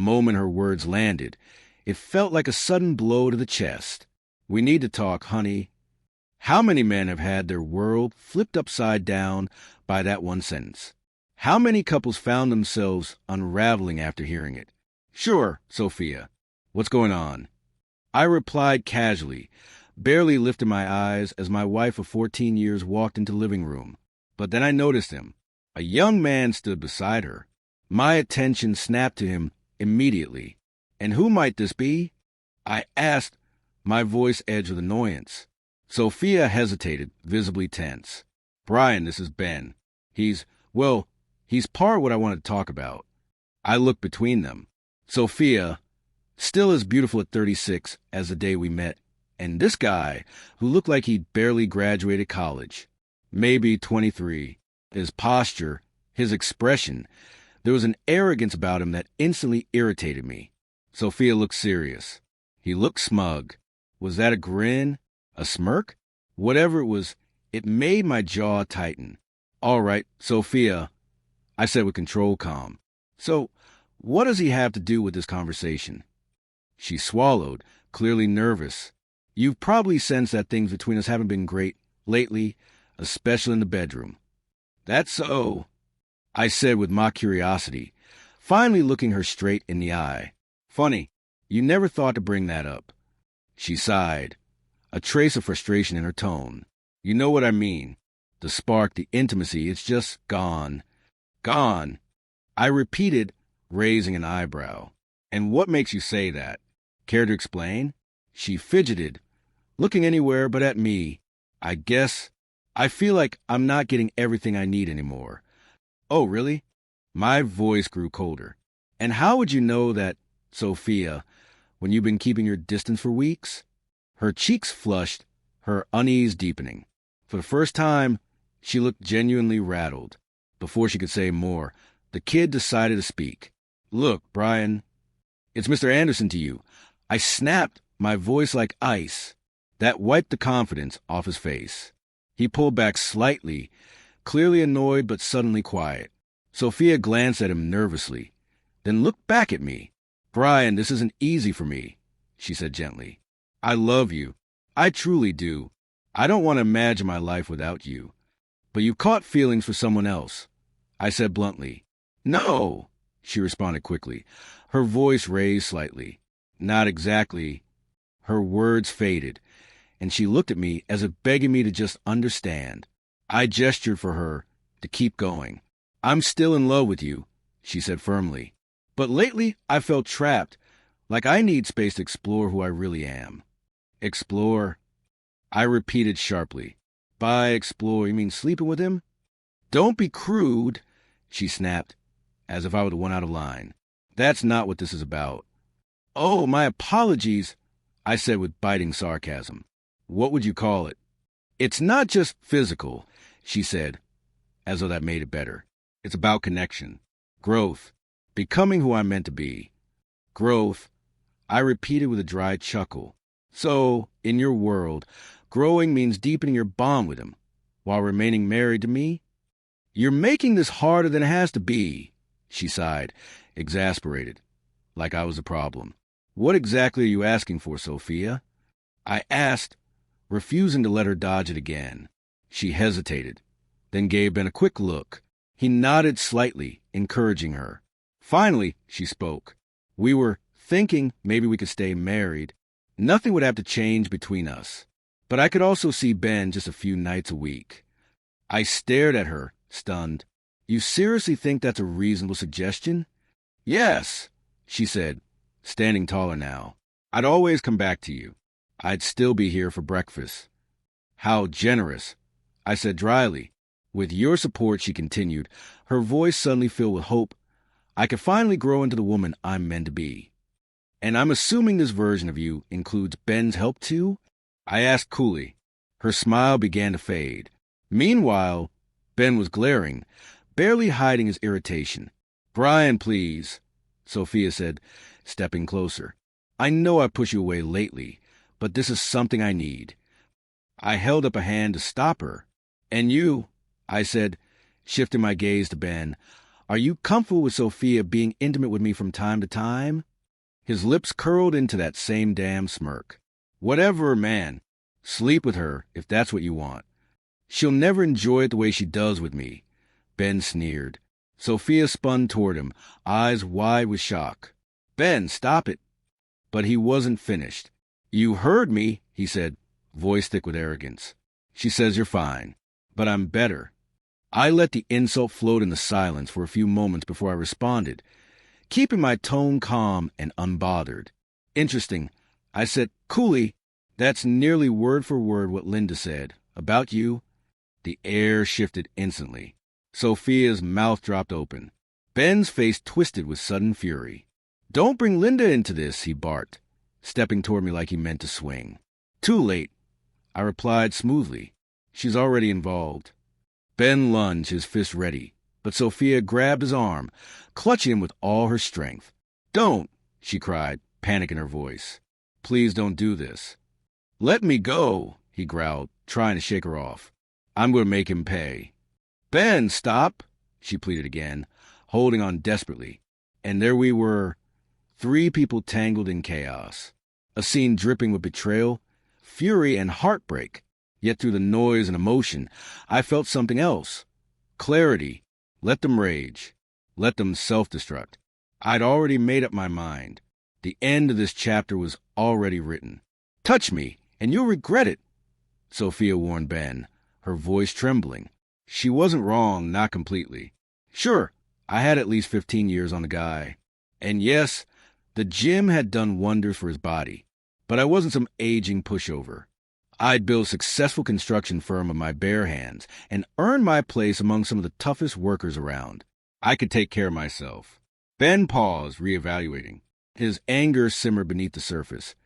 moment her words landed, it felt like a sudden blow to the chest. "We need to talk, honey." How many men have had their world flipped upside down by that one sentence? How many couples found themselves unraveling after hearing it? "Sure, Sophia. What's going on?" I replied casually, barely lifting my eyes as my wife of 14 years walked into the living room. But then I noticed him. A young man stood beside her. My attention snapped to him immediately. "And who might this be?" I asked, my voice edged with annoyance. Sophia hesitated, visibly tense. "Brian, this is Ben. He's part of what I wanted to talk about." I looked between them. Sophia, still as beautiful at 36 as the day we met, and this guy, who looked like he'd barely graduated college, maybe 23. His posture, his expression, there was an arrogance about him that instantly irritated me. Sophia looked serious. He looked smug. Was that a grin? A smirk? Whatever it was, it made my jaw tighten. "All right, Sophia," I said with controlled calm. "So, what does he have to do with this conversation?" She swallowed, clearly nervous. "You've probably sensed that things between us haven't been great lately, especially in the bedroom." "That's so," I said with mock curiosity, finally looking her straight in the eye. "Funny, you never thought to bring that up." She sighed, a trace of frustration in her tone. "You know what I mean. The spark, the intimacy, it's just gone." "Gone," I repeated, raising an eyebrow. "And what makes you say that? Care to explain?" She fidgeted, looking anywhere but at me. "I guess I feel like I'm not getting everything I need anymore." "Oh, really?" My voice grew colder. "And how would you know that, Sophia, when you've been keeping your distance for weeks?" Her cheeks flushed, her unease deepening. For the first time, she looked genuinely rattled. Before she could say more, the kid decided to speak. "Look, Brian, it's Mr. Anderson to you." I snapped, my voice like ice. That wiped the confidence off his face. He pulled back slightly, clearly annoyed but suddenly quiet. Sophia glanced at him nervously, then looked back at me. "Brian, this isn't easy for me," she said gently. "I love you. I truly do. I don't want to imagine my life without you. But you caught feelings for someone else," I said bluntly. "No," she responded quickly, her voice raised slightly. "Not exactly." Her words faded, and she looked at me as if begging me to just understand. I gestured for her to keep going. "I'm still in love with you," she said firmly. "But lately I felt trapped, like I need space to explore who I really am." "Explore?" I repeated sharply. "By explore, you mean sleeping with him?" "Don't be crude," she snapped, as if I were the one out of line. "That's not what this is about." "Oh, my apologies," I said with biting sarcasm. "What would you call it?" "It's not just physical," she said, as though that made it better. "It's about connection, growth, becoming who I'm meant to be." "Growth," I repeated with a dry chuckle. "So, in your world, growing means deepening your bond with him, while remaining married to me?" "You're making this harder than it has to be," she sighed, exasperated, like I was the problem. "What exactly are you asking for, Sophia?" I asked, refusing to let her dodge it again. She hesitated, then gave Ben a quick look. He nodded slightly, encouraging her. Finally, she spoke. "We were thinking maybe we could stay married. Nothing would have to change between us. But I could also see Ben just a few nights a week." I stared at her, stunned. "You seriously think that's a reasonable suggestion?" "Yes," she said, standing taller now. "I'd always come back to you. I'd still be here for breakfast." "How generous," I said dryly. "With your support," she continued, her voice suddenly filled with hope, "I could finally grow into the woman I'm meant to be." "And I'm assuming this version of you includes Ben's help too?" I asked coolly. Her smile began to fade. Meanwhile, Ben was glaring, barely hiding his irritation. "Brian, please," Sophia said, stepping closer. "I know I pushed you away lately, but this is something I need." I held up a hand to stop her. "And you," I said, shifting my gaze to Ben, Are you comfortable with Sophia being intimate with me from time to time? His lips curled into that same damn smirk. Whatever, man. Sleep with her, if that's what you want. She'll never enjoy it the way she does with me. Ben sneered. Sophia spun toward him, eyes wide with shock. Ben, stop it. But he wasn't finished. You heard me, he said, voice thick with arrogance. She says you're fine, but I'm better. I let the insult float in the silence for a few moments before I responded, keeping my tone calm and unbothered. Interesting. I said, coolly, that's nearly word for word what Linda said. About you. The air shifted instantly. Sophia's mouth dropped open. Ben's face twisted with sudden fury. Don't bring Linda into this, he barked, stepping toward me like he meant to swing. Too late, I replied smoothly. She's already involved. Ben lunged, his fist ready, but Sophia grabbed his arm, clutching him with all her strength. Don't, she cried, panic in her voice. Please don't do this. Let me go, he growled, trying to shake her off. I'm going to make him pay. Ben, stop, she pleaded again, holding on desperately. And there we were, 3 people tangled in chaos. A scene dripping with betrayal, fury, and heartbreak. Yet through the noise and emotion, I felt something else. Clarity. Let them rage. Let them self-destruct. I'd already made up my mind. The end of this chapter was already written. Touch me, and you'll regret it, Sophia warned Ben, her voice trembling. She wasn't wrong, not completely. Sure, I had at least 15 years on the guy. And yes, the gym had done wonders for his body, but I wasn't some aging pushover. I'd built a successful construction firm with my bare hands and earned my place among some of the toughest workers around. I could take care of myself. Ben paused, reevaluating. His anger simmered beneath the surface,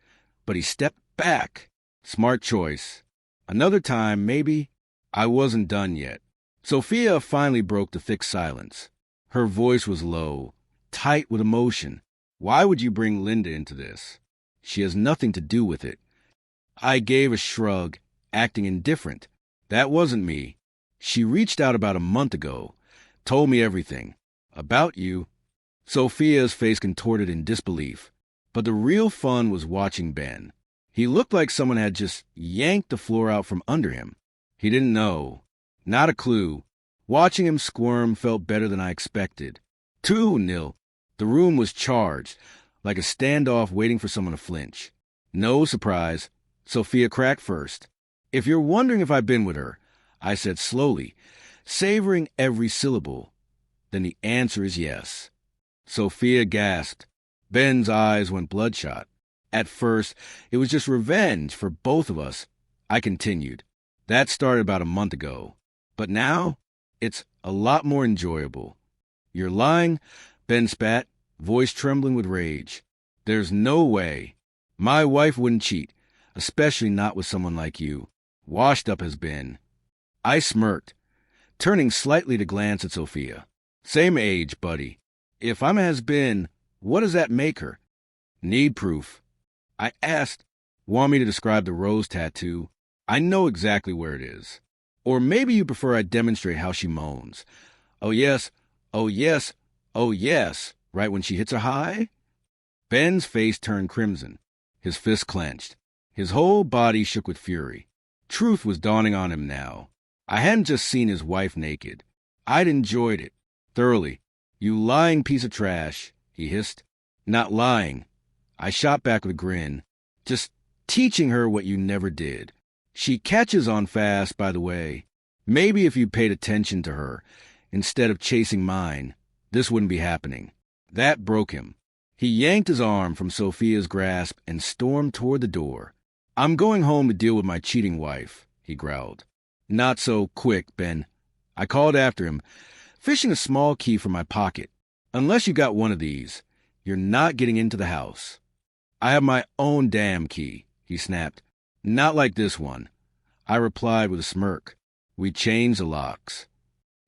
but he stepped back. Smart choice. Another time, maybe. I wasn't done yet. Sophia finally broke the thick silence. Her voice was low, tight with emotion. Why would you bring Linda into this? She has nothing to do with it. I gave a shrug, acting indifferent. That wasn't me. She reached out about a month ago, told me everything. About you. Sophia's face contorted in disbelief. But the real fun was watching Ben. He looked like someone had just yanked the floor out from under him. He didn't know. Not a clue. Watching him squirm felt better than I expected. 2-0. The room was charged, like a standoff waiting for someone to flinch. No surprise. Sophia cracked first. If you're wondering if I've been with her, I said slowly, savoring every syllable, then the answer is yes. Sophia gasped. Ben's eyes went bloodshot. At first, it was just revenge for both of us. I continued. That started about a month ago. But now, it's a lot more enjoyable. You're lying? Ben spat, voice trembling with rage. There's no way. My wife wouldn't cheat, especially not with someone like you. Washed up has been. I smirked, turning slightly to glance at Sophia. Same age, buddy. If I'm a has-been, what does that make her? Need proof. I asked, want me to describe the rose tattoo? I know exactly where it is. Or maybe you prefer I demonstrate how she moans. Oh yes, oh yes, oh yes, right when she hits her high? Ben's face turned crimson, his fist clenched. His whole body shook with fury. Truth was dawning on him now. I hadn't just seen his wife naked. I'd enjoyed it, thoroughly. You lying piece of trash, he hissed. Not lying. I shot back with a grin. Just teaching her what you never did. She catches on fast, by the way. Maybe if you paid attention to her, instead of chasing mine, this wouldn't be happening. That broke him. He yanked his arm from Sophia's grasp and stormed toward the door. I'm going home to deal with my cheating wife, he growled. Not so quick, Ben. I called after him, fishing a small key from my pocket. Unless you got one of these, you're not getting into the house. I have my own damn key, he snapped. Not like this one. I replied with a smirk. We changed the locks.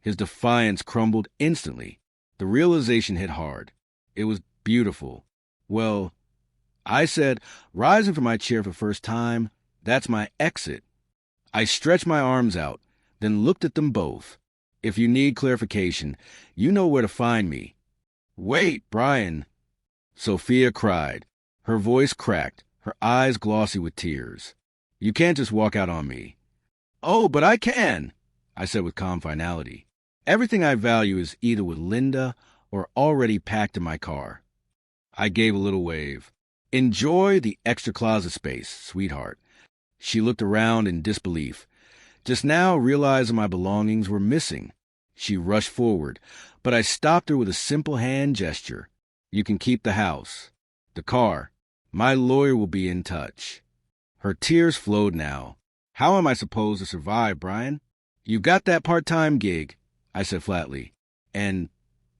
His defiance crumbled instantly. The realization hit hard. It was beautiful. Well, I said, rising from my chair for the first time, that's my exit. I stretched my arms out, then looked at them both. If you need clarification, you know where to find me. Wait, Brian, Sophia cried. Her voice cracked, her eyes glossy with tears. You can't just walk out on me. Oh, but I can, I said with calm finality. Everything I value is either with Linda or already packed in my car. I gave a little wave. Enjoy the extra closet space, sweetheart. She looked around in disbelief. Just now, realizing my belongings were missing. She rushed forward, but I stopped her with a simple hand gesture. You can keep the house. The car. My lawyer will be in touch. Her tears flowed now. How am I supposed to survive, Brian? You've got that part-time gig, I said flatly. And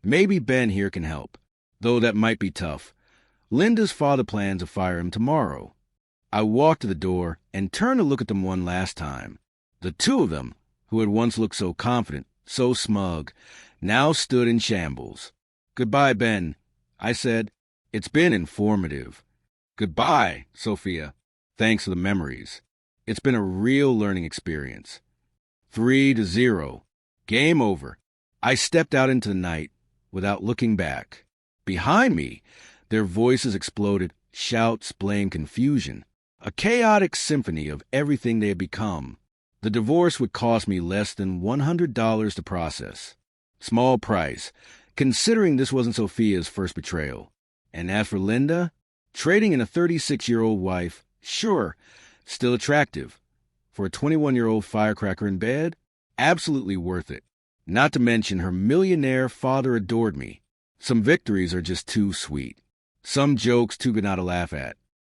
maybe Ben here can help, though that might be tough. Linda's father plans to fire him tomorrow. I walked to the door and turned to look at them one last time. The two of them, who had once looked so confident, so smug, now stood in shambles. Goodbye, Ben, I said. It's been informative. Goodbye, Sophia. Thanks for the memories. It's been a real learning experience. 3-0. Game over. I stepped out into the night without looking back. Behind me, their voices exploded, shouts, blame, confusion. A chaotic symphony of everything they had become. The divorce would cost me less than $100 to process. Small price, considering this wasn't Sophia's first betrayal. And as for Linda, trading in a 36-year-old wife, sure, still attractive. For a 21-year-old firecracker in bed, absolutely worth it. Not to mention her millionaire father adored me. Some victories are just too sweet. Some jokes too good not to laugh at.